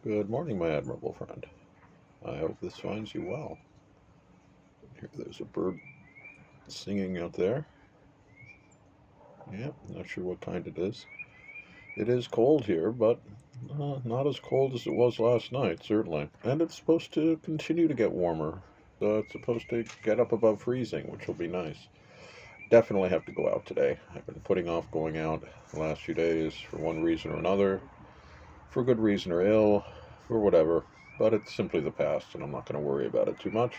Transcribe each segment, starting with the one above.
Good morning, my admirable friend. I hope this finds you well. There's a bird singing out there. Yeah, not sure what kind it is. It is cold here, but not as cold as it was last night, certainly. And it's supposed to continue to get warmer. It's supposed to get up above freezing, which will be nice. Definitely have to go out today. I've been putting off going out the last few days for one reason or another, for good reason or ill, for whatever. But it's simply the past, and I'm not going to worry about it too much.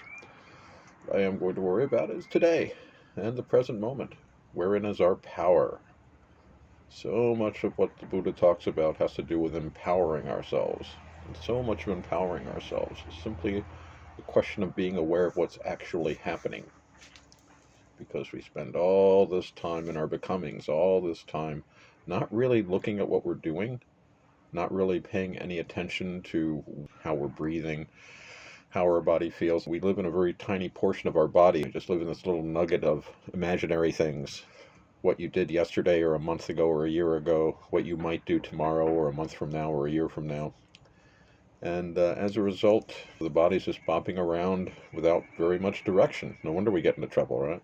I am going to worry about is today and the present moment, wherein is our power. So much of what the Buddha talks about has to do with empowering ourselves. And so much of empowering ourselves is simply a question of being aware of what's actually happening. Because we spend all this time in our becomings, all this time not really looking at what we're doing, not really paying any attention to how we're breathing, how our body feels. We live in a very tiny portion of our body. We just live in this little nugget of imaginary things. What you did yesterday or a month ago or a year ago, what you might do tomorrow or a month from now or a year from now. And as a result, the body's just bopping around without very much direction. No wonder we get into trouble, right?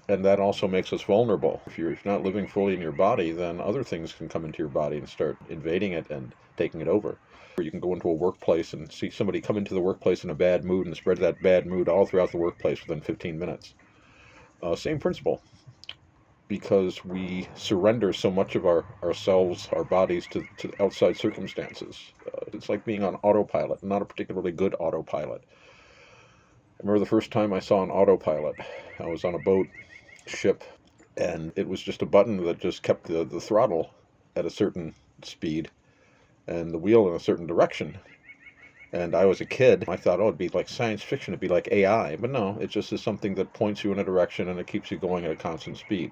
And that also makes us vulnerable. If you're not living fully in your body, then other things can come into your body and start invading it and taking it over. Or you can go into a workplace and see somebody come into the workplace in a bad mood and spread that bad mood all throughout the workplace within 15 minutes. Same principle. Because we surrender so much of ourselves, our bodies, to outside circumstances. It's like being on autopilot, not a particularly good autopilot. I remember the first time I saw an autopilot. I was on a boat, ship, and it was just a button that just kept the throttle at a certain speed and the wheel in a certain direction. And I was a kid. I thought, oh, it'd be like science fiction. It'd be like AI. But no, it just is something that points you in a direction and it keeps you going at a constant speed.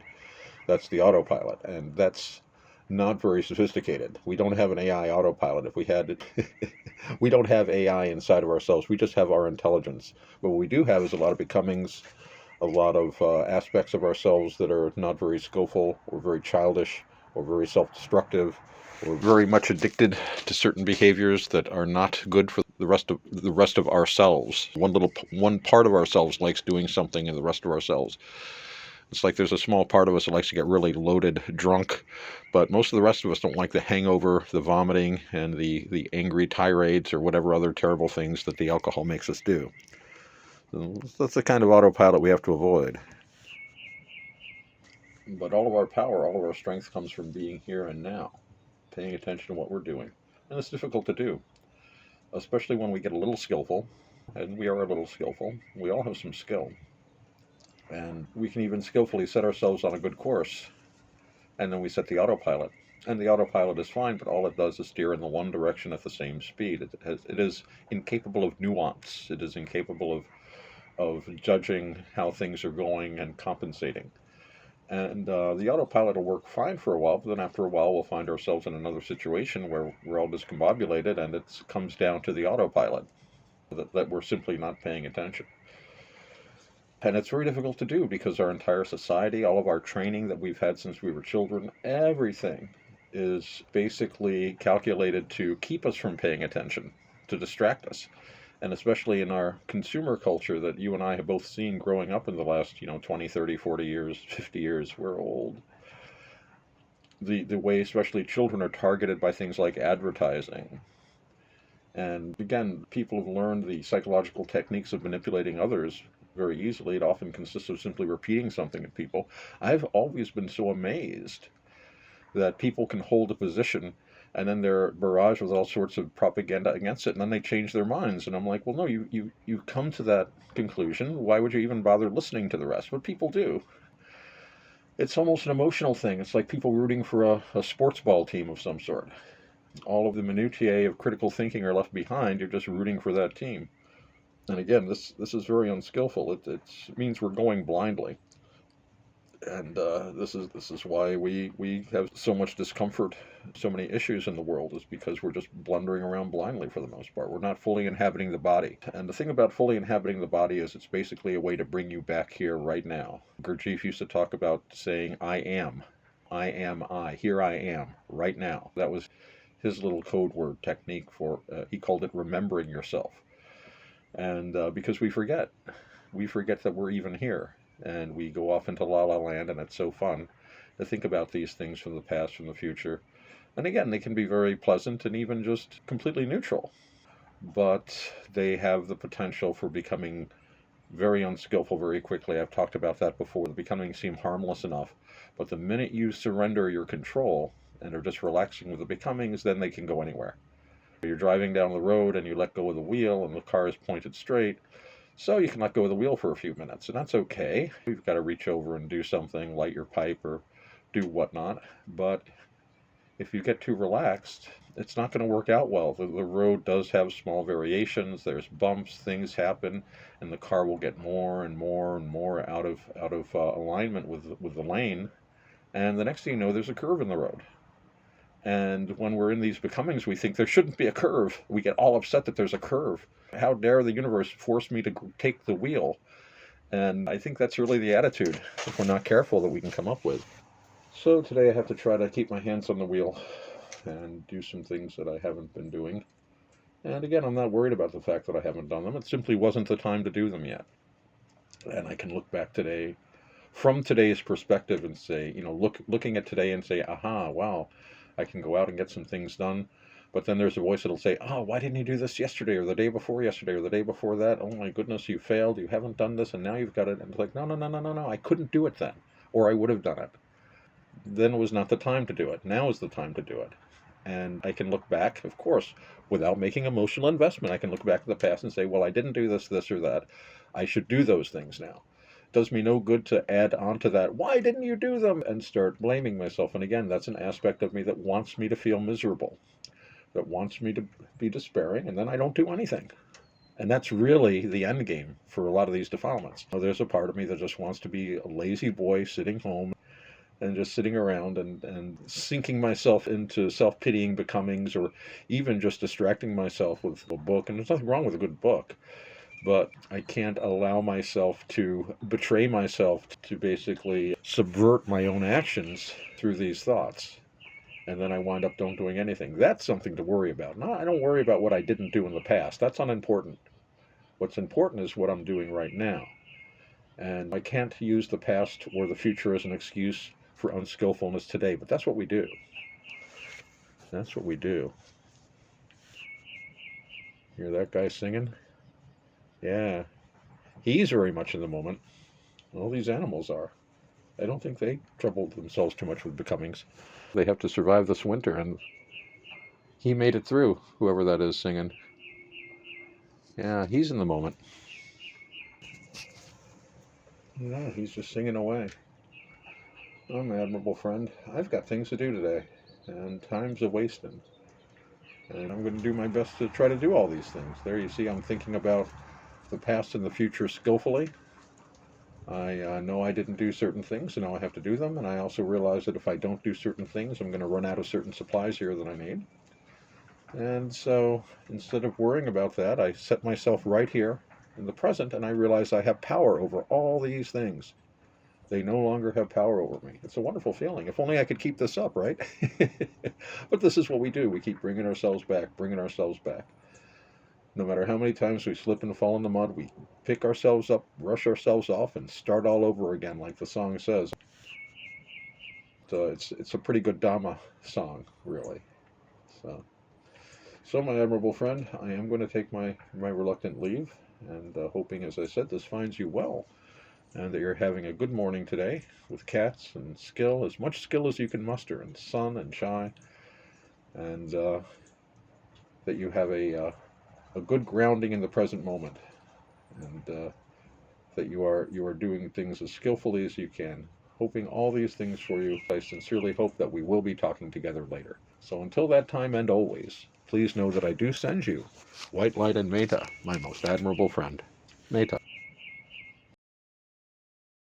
That's the autopilot. And that's not very sophisticated. We don't have an AI autopilot. If we had it, we don't have AI inside of ourselves. We just have our intelligence. But what we do have is a lot of becomings, a lot of aspects of ourselves that are not very skillful or very childish or very self-destructive or very much addicted to certain behaviors that are not good for the rest of ourselves. One part of ourselves likes doing something, and the rest of ourselves, it's like there's a small part of us that likes to get really loaded, drunk, but most of the rest of us don't like the hangover, the vomiting, and the angry tirades or whatever other terrible things that the alcohol makes us do. So that's the kind of autopilot we have to avoid. But all of our power, all of our strength comes from being here and now, paying attention to what we're doing. And it's difficult to do, especially when we get a little skillful, and we are a little skillful. We all have some skill. And we can even skillfully set ourselves on a good course, and then we set the autopilot. And the autopilot is fine, but all it does is steer in the one direction at the same speed. It is incapable of nuance. It is incapable of judging how things are going and compensating. And the autopilot will work fine for a while, but then after a while we'll find ourselves in another situation where we're all discombobulated and it comes down to the autopilot, that we're simply not paying attention. And it's very difficult to do because our entire society, all of our training that we've had since we were children, everything is basically calculated to keep us from paying attention, to distract us. And especially in our consumer culture that you and I have both seen growing up in the last, 20, 30, 40 years, 50 years, we're old. The way especially children are targeted by things like advertising. And again, people have learned the psychological techniques of manipulating others very easily. It often consists of simply repeating something to people. I've always been so amazed that people can hold a position and then they're barraged with all sorts of propaganda against it, and then they change their minds. And I'm like, well, no, you come to that conclusion. Why would you even bother listening to the rest? But people do. It's almost an emotional thing. It's like people rooting for a sports ball team of some sort. All of the minutiae of critical thinking are left behind. You're just rooting for that team. And again, this is very unskillful. It means we're going blindly. And this is why we have so much discomfort, so many issues in the world, is because we're just blundering around blindly for the most part. We're not fully inhabiting the body. And the thing about fully inhabiting the body is it's basically a way to bring you back here right now. Gurdjieff used to talk about saying, I am, I, here I am, right now. That was his little code word technique for, he called it remembering yourself. And because we forget that we're even here, and we go off into la la land, and it's so fun to think about these things from the past, from the future. And again, they can be very pleasant and even just completely neutral, but they have the potential for becoming very unskillful very quickly. I've talked about that before. The becoming seem harmless enough, but the minute you surrender your control and are just relaxing with the becomings, then they can go anywhere. You're driving down the road and you let go of the wheel and the car is pointed straight, so you can let go of the wheel for a few minutes, and that's okay. You've got to reach over and do something, light your pipe or do whatnot, but if you get too relaxed, it's not going to work out well. The road does have small variations. There's bumps, things happen, and the car will get more and more and more out of alignment with the lane. And the next thing you know, there's a curve in the road. And when we're in these becomings, we think there shouldn't be a curve. We get all upset that there's a curve. How dare the universe force me to take the wheel? And I think that's really the attitude, if we're not careful, that we can come up with. So today I have to try to keep my hands on the wheel and do some things that I haven't been doing. And again, I'm not worried about the fact that I haven't done them. It simply wasn't the time to do them yet. And I can look back today from today's perspective and say, looking at today and say, aha, wow, I can go out and get some things done. But then there's a voice that'll say, oh, why didn't you do this yesterday or the day before yesterday or the day before that? Oh my goodness, you failed. You haven't done this and now you've got it. And it's like, no, I couldn't do it then, or I would have done it. Then was not the time to do it. Now is the time to do it. And I can look back, of course, without making emotional investment. I can look back at the past and say, well, I didn't do this, or that. I should do those things now. It does me no good to add on to that, why didn't you do them? And start blaming myself. And again, that's an aspect of me that wants me to feel miserable, that wants me to be despairing, and then I don't do anything. And that's really the end game for a lot of these defilements. There's a part of me that just wants to be a lazy boy sitting home and just sitting around and sinking myself into self-pitying becomings, or even just distracting myself with a book. And there's nothing wrong with a good book, but I can't allow myself to betray myself, to basically subvert my own actions through these thoughts. And then I wind up don't doing anything. That's something to worry about. No, I don't worry about what I didn't do in the past. That's unimportant. What's important is what I'm doing right now. And I can't use the past or the future as an excuse for unskillfulness today, but that's what we do. That's what we do. Hear that guy singing? Yeah. He's very much in the moment. All these animals are. I don't think they trouble themselves too much with becomings. They have to survive this winter, and he made it through, whoever that is singing. Yeah, he's in the moment. Yeah, he's just singing away. Oh, my admirable friend, I've got things to do today, and time's a wasting. And I'm going to do my best to try to do all these things. There you see, I'm thinking about the past and the future skillfully. I know I didn't do certain things, and now I have to do them. And I also realize that if I don't do certain things, I'm going to run out of certain supplies here that I need. And so instead of worrying about that, I set myself right here in the present, and I realize I have power over all these things. They no longer have power over me. It's a wonderful feeling. If only I could keep this up, right? But this is what we do. We keep bringing ourselves back. No matter how many times we slip and fall in the mud, we pick ourselves up, brush ourselves off, and start all over again, like the song says. So it's a pretty good Dhamma song, really. So my admirable friend, I am going to take my reluctant leave, and hoping, as I said, this finds you well, and that you're having a good morning today with cats and skill, as much skill as you can muster, and sun and shine, and that you have a good grounding in the present moment, and that you are doing things as skillfully as you can. Hoping all these things for you. I sincerely hope that we will be talking together later. So until that time, and always, please know that I do send you white light and metta, my most admirable friend. Metta.